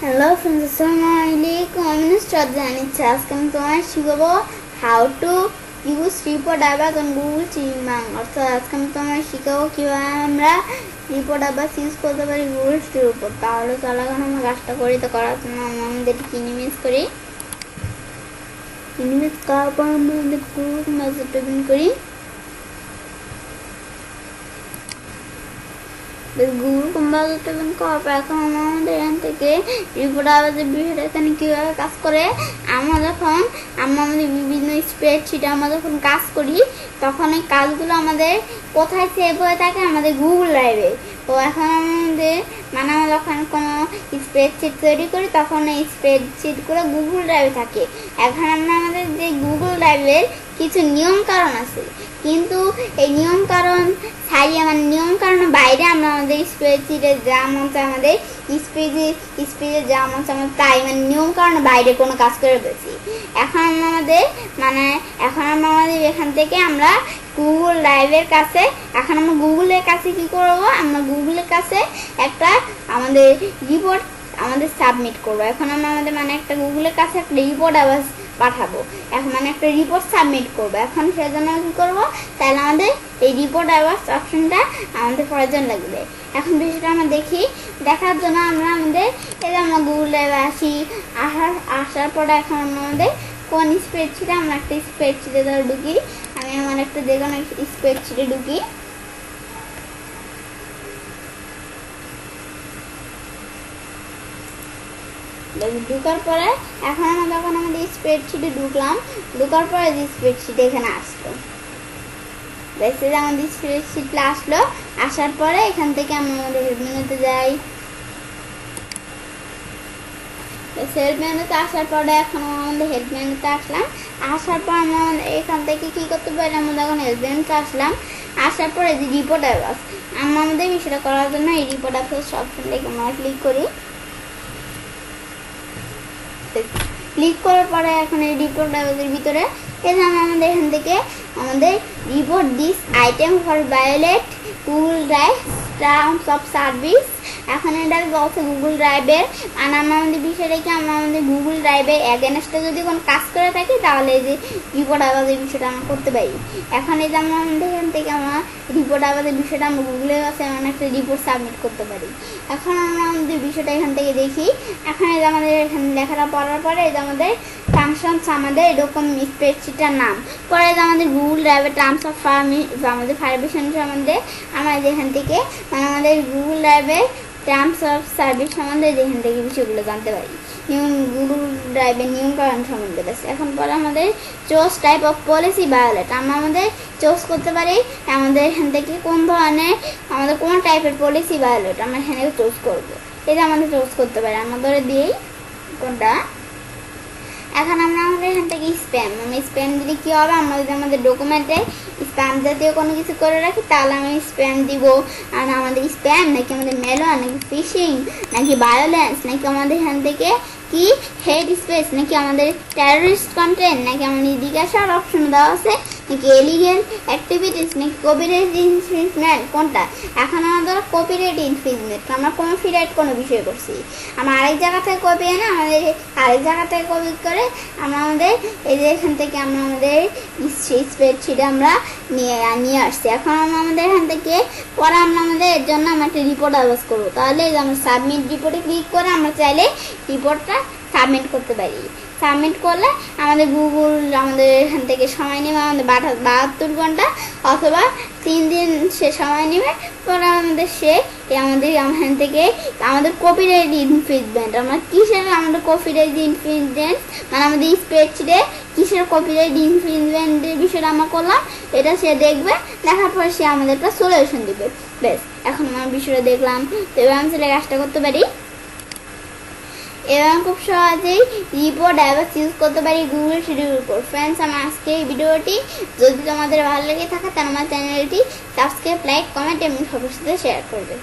Hello friends, আসসালামু আলাইকুম। আমি নুসরাত জাহান ইচ্ছা। আজকে আমি তোমায় শিখাবো হাউ টু ইউজ রিপোর্ট আবাস অন গুগল স্ট্রিমার। অর্থাৎ আজকে আমি তোমায় শিখাবো কীভাবে আমরা রিপোর্ট আবাস ইউজ করতে পারি গুগল স্ট্রির উপর। তাহলে চলো এখন আমরা কাজটা করি। তো করার জন্য আমরা আমাদের ইনিমেজ করি। ইনিমেজ করার পর আমরা আমাদের গুগল বাজারটা ওপেন করি। গুগল কম্পাউন্ডারটা করার পর এখন আমাদের এখান থেকে রিপোর্ট আবাসের বিষয়টা এখানে কীভাবে কাজ করে, আমরা আমাদের বিভিন্ন স্প্রেডশিটে আমরা যখন কাজ করি তখন এই কাজগুলো আমাদের কোথায় সেভ হয়ে থাকে, আমাদের গুগল ড্রাইভে। তো এখন আমাদের আমরা যখন কোনো স্প্রেডশিট তৈরি করি তখন এই স্প্রেডশিটগুলো গুগল ড্রাইভে থাকে। এখন আমরা আমাদের যে গুগল ড্রাইভের কিছু নিয়ম কারণ আছে, কিন্তু এই নিয়ম কারণ নিয়ম কারণের বাইরে আমরা আমাদের স্প্রেডশিটে যা মন চায় আমাদের স্প্রেডে যা মন চায় আমরা তাই নিয়ম কারণের বাইরে কোনো কাজ করে ফেলছি। এখন আমাদের এখান থেকে আমরা গুগল ড্রাইভের কাছে এখন আমরা গুগলের কাছে কি করব, আমরা গুগলের কাছে একটা আমাদের রিপোর্ট সাবমিট করব। এখন আমরা একটা গুগলের কাছে একটা রিপোর্ট আবার পাঠাবো, এখন একটা রিপোর্ট সাবমিট করবো। এখন সেজন্য কি করব, তাহলে আমাদের এই রিপোর্ট আবার অপশনটা আমাদের প্রয়োজন লাগবে। এখন বিষয়টা আমরা দেখার জন্য আমরা আমরা গুগল ড্রাইভে আসার পরে এখন আমাদের কোন স্প্রেডশিটে আমরা একটা স্প্রেডশিটে ঢুকি। আমি আমার একটা দেখুন স্প্রেডশিটে ঢুকি। ঢুকার পরে এখন আমরা যখন আমাদের স্প্রেডশিটে ঢুকার পরে যে স্প্রেডশিট এখানে আসলো, দেখছি যে আমাদের স্প্রেডশিটটা আসলো। আসার পরে এখান থেকে আমরা আমাদের হেল্প মেনুতে যাই। হেল্প মেনুতে আসার পরে এখন আমাদের হেল্প মেনুতে আসলাম। আসার পর আমরা এখান থেকে কী করতে পারি, আমরা যখন হেল্প মেনুতে আসলাম, আসার পরে যে রিপোর্ট আবাস আমরা আমাদের বিষয়টা করার জন্য এই রিপোর্ট আবাস অপশনটাকে আমরা ক্লিক করি। ক্লিক করার পরে এখন এই রিপোর্ট আবাসের ভিতরে আমাদের এখান থেকে আমাদের report this item for violate Google Drive terms of service. এখন এটা বলছে গুগল ড্রাইভের আমাদের বিষয়টা কি, আমরা আমাদের গুগল ড্রাইভের এগেনস্টে যদি কোনো কাজ করে থাকি তাহলে এই যে রিপোর্ট আবাসের বিষয়টা আমরা করতে পারি। এখন এই যে আমাদের এখান থেকে আমরা রিপোর্ট আবাসের বিষয়টা আমরা গুগলের কাছে একটা রিপোর্ট সাবমিট করতে পারি। এখন আমরা আমাদের বিষয়টা এখান থেকে দেখি। এখন এই যে আমাদের এখানে লেখাটা পড়ার পরে এই যে আমাদের ফাংশনস আমাদের এরকম স্প্রেডশিটের নাম পরে যে আমাদের গুগল ড্রাইভের টার্মস অফ আমাদের ফার্মিশন সম্বন্ধে আমরা যেখান থেকে আমাদের গুগল ড্রাইভের টার্মস অফ সার্ভিস সম্বন্ধে যেখান থেকে বিষয়গুলো জানতে পারি, গুগল ড্রাইভের নিয়মকানুন সম্বন্ধে। এখন পরে আমাদের choose type of policy violate আমরা আমাদের চোজ করতে পারি আমাদের এখান থেকে কোন ধরনের আমাদের কোন টাইপের পলিসি ভায়োলেট আমরা এখানে চোজ করবো, এটা আমাদের চোজ করতে পারি। আমাদের দিয়েই কোনটা। এখন আমরা আমাদের এখান থেকে স্প্যাম দিলে কী হবে, আমরা যদি আমাদের ডকুমেন্টে স্প্যাম জাতীয় কোনো কিছু করে রাখি তাহলে আমি স্প্যাম দিব। আর আমাদের স্প্যাম নাকি আমাদের মেলওয়্যার নাকি ফিশিং নাকি ভায়োলেন্স নাকি আমাদের এখান থেকে কি হেড স্পেস নাকি আমাদের টেররিস্ট কন্টেন্ট নাকি আমাদের জিজ্ঞাসার অপশন দেওয়া আছে নাকি এলিগেল অ্যাক্টিভিটিস নাকি কপিরাইট ইনফ্রিজমেন্ট কোনটা। এখন আমাদের কপিরাইট ইনফ্রিজমেন্ট আমরা কপিরাইট কোনো বিষয় করছি, আমরা আরেক জায়গা থেকে কপি এনে আমাদের আরেক জায়গা থেকে কপি করে আমরা আমাদের এই যে এখান থেকে আমরা আমাদের স্প্রেডশিটে আমরা নিয়ে আসছি। এখন আমরা আমাদের এখান থেকে পরে আমরা আমাদের এর জন্য আমরা একটা রিপোর্ট আবাস করবো। তাহলে আমরা সাবমিট রিপোর্টে ক্লিক করে আমরা চাইলে রিপোর্টটা সাবমিট করতে পারি। সাবমিট করলে আমাদের গুগল আমাদের এখান থেকে সময় নেবে আমাদের 72 ঘন্টা অথবা 3 দিন সে সময় নেবে। পরে আমাদের আমাদের এখান থেকে আমাদের কপিরাইট ইনফ্রিজমেন্ট আমরা কিসের আমাদের কপিরাইট ইনফ্রিজমেন্ট আমাদের স্প্রেডশিটে কিসের কপিরাইট ইনফ্রিজমেন্টের বিষয়টা আমরা করলাম এটা সে দেখবে। দেখার পর সে আমাদের একটা সলিউশন দিবে। বেশ, এখন আমার বিষয়টা দেখলাম, তো এবার আমি সেটা কাজটা করতে পারি এবং খুব সহজেই রিপোর্ট আবাস ইউজ করতে পারি গুগল শিডিউল উপর। ফ্রেন্ডস, আমার আজকে এই ভিডিওটি যদি তোমাদের ভালো লেগে থাকে তাহলে আমার চ্যানেলটি সাবস্ক্রাইব, লাইক, কমেন্ট এবং সবার সাথে শেয়ার করবে।